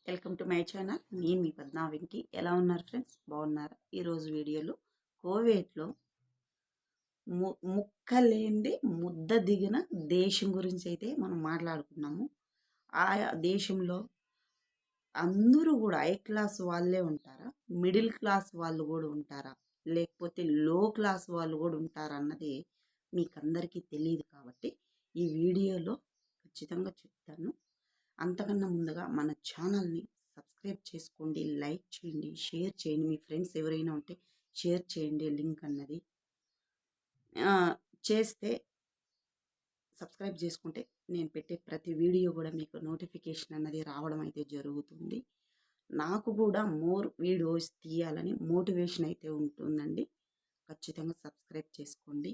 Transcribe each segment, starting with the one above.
Welcome to my channel. నేను మీ పద్మా వెంకి. ఎలా ఉన్నారు ఫ్రెండ్స్? బాగున్నారా? ఈరోజు వీడియోలో కోవేట్లో ముక్కలేంది ముద్ద దిగిన దేశం గురించి అయితే మనం మాట్లాడుకున్నాము. ఆయా దేశంలో అందరూ కూడా హై క్లాస్ వాళ్ళే ఉంటారా, మిడిల్ క్లాస్ వాళ్ళు కూడా ఉంటారా, లేకపోతే లో క్లాస్ వాళ్ళు కూడా ఉంటారా అన్నది మీకు అందరికీ తెలియదు. కాబట్టి ఈ వీడియోలో ఖచ్చితంగా చెప్తాను. అంతకన్నా ముందుగా మన ఛానల్ని సబ్స్క్రైబ్ చేసుకోండి, లైక్ చేయండి, షేర్ చేయండి. మీ ఫ్రెండ్స్ ఎవరైనా ఉంటే షేర్ చేయండి. లింక్ అన్నది చేస్తే సబ్స్క్రైబ్ చేసుకుంటే నేను పెట్టే ప్రతి వీడియో కూడా మీకు నోటిఫికేషన్ అన్నది రావడం అయితే జరుగుతుంది. నాకు కూడా మోర్ వీడియోస్ తీయాలని మోటివేషన్ అయితే ఉంటుందండి. ఖచ్చితంగా సబ్స్క్రైబ్ చేసుకోండి.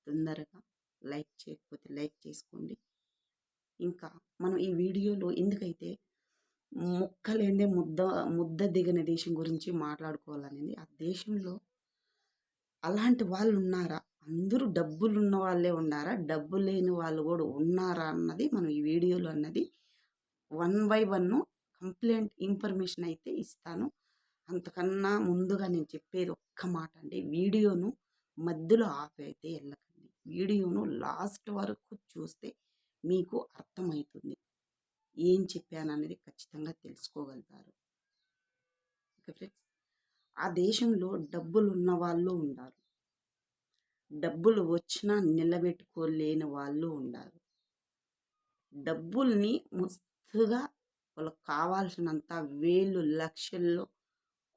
తొందరగా లైక్ చేయకపోతే లైక్ చేసుకోండి. ఇంకా మనం ఈ వీడియోలో ఎందుకైతే ముక్కలేందే ముద్ద దిగిన దేశం గురించి మాట్లాడుకోవాలనేది. ఆ దేశంలో అలాంటి వాళ్ళు ఉన్నారా? అందరూ డబ్బులున్న వాళ్ళే ఉన్నారా? డబ్బు లేని వాళ్ళు కూడా ఉన్నారా అన్నది మనం ఈ వీడియోలో అన్నది one by one complaint information అయితే ఇస్తాను. అంతకన్నా ముందుగా నేను చెప్పేది ఒక్క మాట అండి. వీడియోను మధ్యలో ఆపైతే వెళ్ళకండి. వీడియోను లాస్ట్ వరకు చూస్తే మీకు అర్థమవుతుంది. ఏం చెప్పాననేది ఖచ్చితంగా తెలుసుకోగలుగుతారు. ఓకే ఫ్రెండ్స్, ఆ దేశంలో డబ్బులు ఉన్న వాళ్ళు ఉన్నారు, డబ్బులు వచ్చినా నిలబెట్టుకోలేని వాళ్ళు ఉన్నారు. డబ్బుల్ని మస్తుగా వాళ్ళకి కావాల్సినంత వేలు లక్షల్లో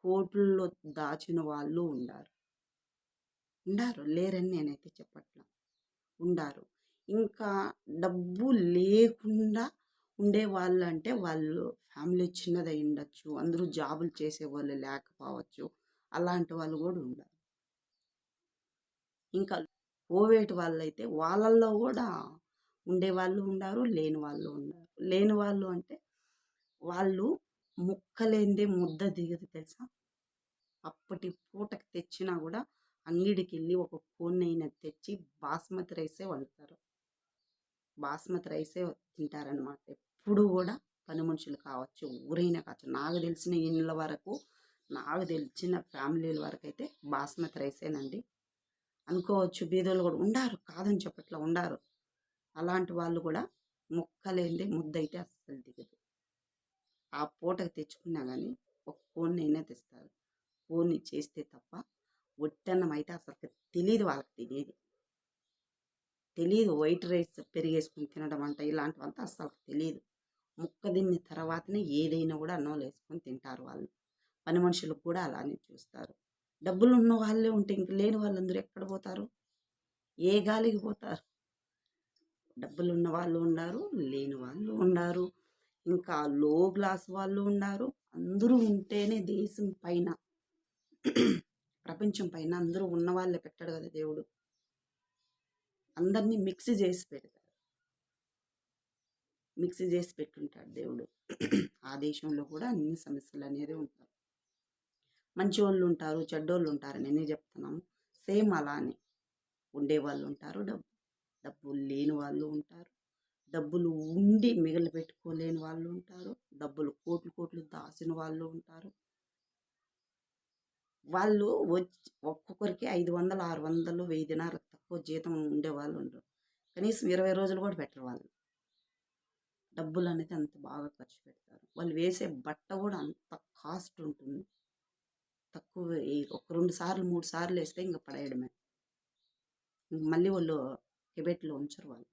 కోట్లలో దాచిన వాళ్ళు ఉండారు. లేరని నేనైతే చెప్పట్లా, ఉండారు. ఇంకా డబ్బు లేకుండా ఉండేవాళ్ళు అంటే వాళ్ళు ఫ్యామిలీ చిన్నదై ఉండొచ్చు, అందరూ జాబులు చేసేవాళ్ళు లేకపోవచ్చు, అలాంటి వాళ్ళు కూడా ఉండారు. ఇంకా ఓవేటి వాళ్ళైతే వాళ్ళల్లో కూడా ఉండేవాళ్ళు ఉన్నారు, లేని వాళ్ళు ఉన్నారు. లేని వాళ్ళు అంటే వాళ్ళు ముక్కలేందే ముద్ద దిగదు తెలుసా. అప్పటి పూటకి తెచ్చినా కూడా అంగిడికి వెళ్ళి ఒక కోన్నైనా తెచ్చి బాస్మతి రైసే వండుతారు, బాస్మతి రైసే తింటారనమాట. ఎప్పుడు కూడా పని మనుషులు కావచ్చు, ఊరైనా కావచ్చు, నాకు తెలిసిన ఇళ్ళ వరకు, నాకు తెలిసిన ఫ్యామిలీల వరకు అయితే బాస్మతి రైసేనండి. అనుకోవచ్చు బీదోళ్ళు కూడా ఉండారు, కాదని చెప్పట్లా, ఉండారు. అలాంటి వాళ్ళు కూడా ముక్కలేందే ముద్ద అయితే అస్సలు దిగదు. ఆ పూటకి తెచ్చుకున్నా కానీ ఒక కోన్నైనా తెస్తారు. కోన్ని చేస్తే తప్ప ఒట్టన్నం అయితే అసలు తెలియదు, వాళ్ళకి తెలియదు. వైట్ రైస్ పెరిగేసుకుని తినడం అంట ఇలాంటివంతా అస్సలు తెలియదు. ముక్క తిన్న తర్వాతనే ఏదైనా కూడా అన్నంలో వేసుకొని తింటారు వాళ్ళు. పని మనుషులకు కూడా అలానే చూస్తారు. డబ్బులు ఉన్న వాళ్ళే ఉంటే ఇంక లేని వాళ్ళందరూ ఎక్కడ పోతారు? ఏ గాలికి పోతారు? డబ్బులు ఉన్న వాళ్ళు ఉన్నారు, లేని వాళ్ళు ఉన్నారు, ఇంకా లో క్లాస్ వాళ్ళు ఉన్నారు. అందరూ ఉంటేనే దేశం పైన ప్రపంచం పైన అందరూ ఉన్న వాళ్ళే పెట్టాడు కదా దేవుడు. అందరినీ మిక్స్ చేసి పెడతాడు, మిక్స్ చేసి పెట్టుంటాడు దేవుడు. ఆ దేశంలో కూడా అన్ని సమస్యలు అనేది ఉంటారు. మంచి వాళ్ళు ఉంటారు, చెడ్డోళ్ళు ఉంటారు అని ఎందుకు చెప్తున్నాము. సేమ్ అలానే ఉండేవాళ్ళు ఉంటారు, డబ్బులు లేని వాళ్ళు ఉంటారు, డబ్బులు ఉండి మిగిలి పెట్టుకోలేని వాళ్ళు ఉంటారు, డబ్బులు కోట్లు కోట్లు దాచిన వాళ్ళు ఉంటారు. వాళ్ళు ఒక్కొక్కరికి 500, 600, 1000 దినాలు తక్కువ జీతం ఉండేవాళ్ళు ఉండరు. కనీసం 20 రోజులు కూడా పెట్టరు వాళ్ళు. డబ్బులు అనేది అంత బాగా ఖర్చు పెడతారు. వాళ్ళు వేసే బట్ట కూడా అంత కాస్ట్ ఉంటుంది. తక్కువ ఒక 2 సార్లు 3 సార్లు వేస్తే ఇంకా పడేయడమే. మళ్ళీ వాళ్ళు కెబెట్లో ఉంచరు వాళ్ళు.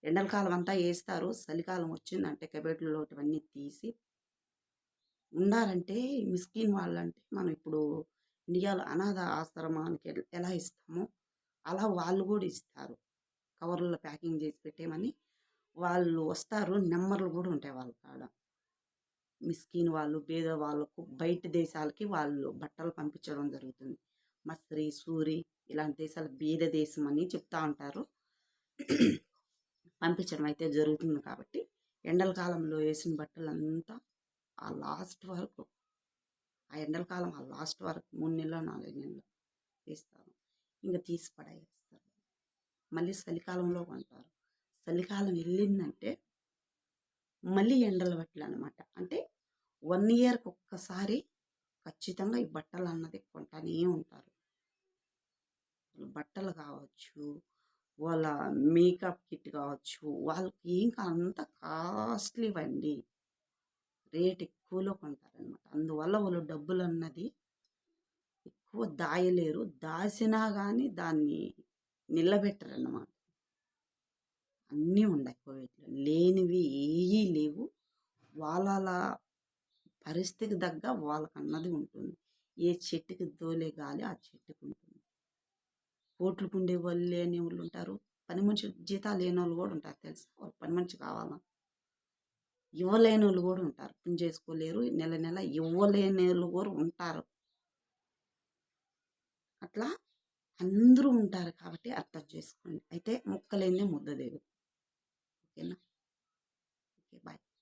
ఎండల కాలం అంతా వేస్తారు, చలికాలం వచ్చిందంటే కెబెట్లో ఇవన్నీ తీసి ఉండాలంటే. మిస్కిన్ వాళ్ళంటే మనం ఇప్పుడు ఇండియాలో అనాథ ఆశ్రమానికి ఎలా ఇస్తామో అలా వాళ్ళు కూడా ఇస్తారు. కవర్లలో ప్యాకింగ్ చేసి పెట్టేమని వాళ్ళు వస్తారు. నెంబర్లు కూడా ఉంటాయి వాళ్ళ కాడ. మిస్కిన్ వాళ్ళు, పేద వాళ్ళకు బయట దేశాలకి వాళ్ళు బట్టలు పంపించడం జరుగుతుంది. మస్రి, సూరి ఇలాంటి దేశాలు బీద దేశం అని చెప్తా ఉంటారు. పంపించడం అయితే జరుగుతుంది. కాబట్టి ఎండల కాలంలో వేసిన బట్టలంతా ఆ లాస్ట్ వరకు, ఆ ఎండల కాలం ఆ లాస్ట్ వరకు 3 నెలలు 4 నెలలు వేస్తారు. ఇంకా తీసి పడేస్తారు. మళ్ళీ చలికాలంలో కొంటారు. చలికాలం వెళ్ళిందంటే మళ్ళీ ఎండల బట్టలనమాట. అంటే 1 ఇయర్‌కి ఒక్కసారి ఖచ్చితంగా ఈ బట్టలన్నది కొంటానే ఉంటారు. బట్టలు కావచ్చు, వాళ్ళ మేకప్ కిట్ కావచ్చు, వాళ్ళకి ఇంకా అంత కాస్ట్‌లీవండి. రేట్ ఎక్కువలో కొంటారనమాట. అందువల్ల వాళ్ళు డబ్బులన్నది ఎక్కువ దాయలేరు. దాసినా గానీ దాన్ని నిలబెట్టరనమాట. అన్నీ ఉన్నాయి కోవిడ్‌లో. లేనివి ఏయీ లేవు. వాళ్ళలా పరిస్థితికి తగ్గ వాళ్ళకన్నది ఉంటుంది. ఏ చెట్టుకి తోలే గాలి ఆ చెట్టుకుంటుంది. కోట్లుకుండే వాళ్ళు లేనివోళ్ళుంటారు. పని మనిషి జీతాలు లేనోళ్ళు గూడా ఉంటారు తెలుసా? వాళ్ళకి పని మనిషి కావాలా? ఇవ్వలేనోళ్ళు గూడా ఉంటారు. పని చేసుకోలేరు. నెల నెల ఇవ్వలేనోళ్ళు గూడా ఉంటారు. అట్లా అందరూ ఉంటారు కాబట్టి అర్థం చేసుకోండి. అయితే ముక్క లేనిదే ముద్ద దిగదు.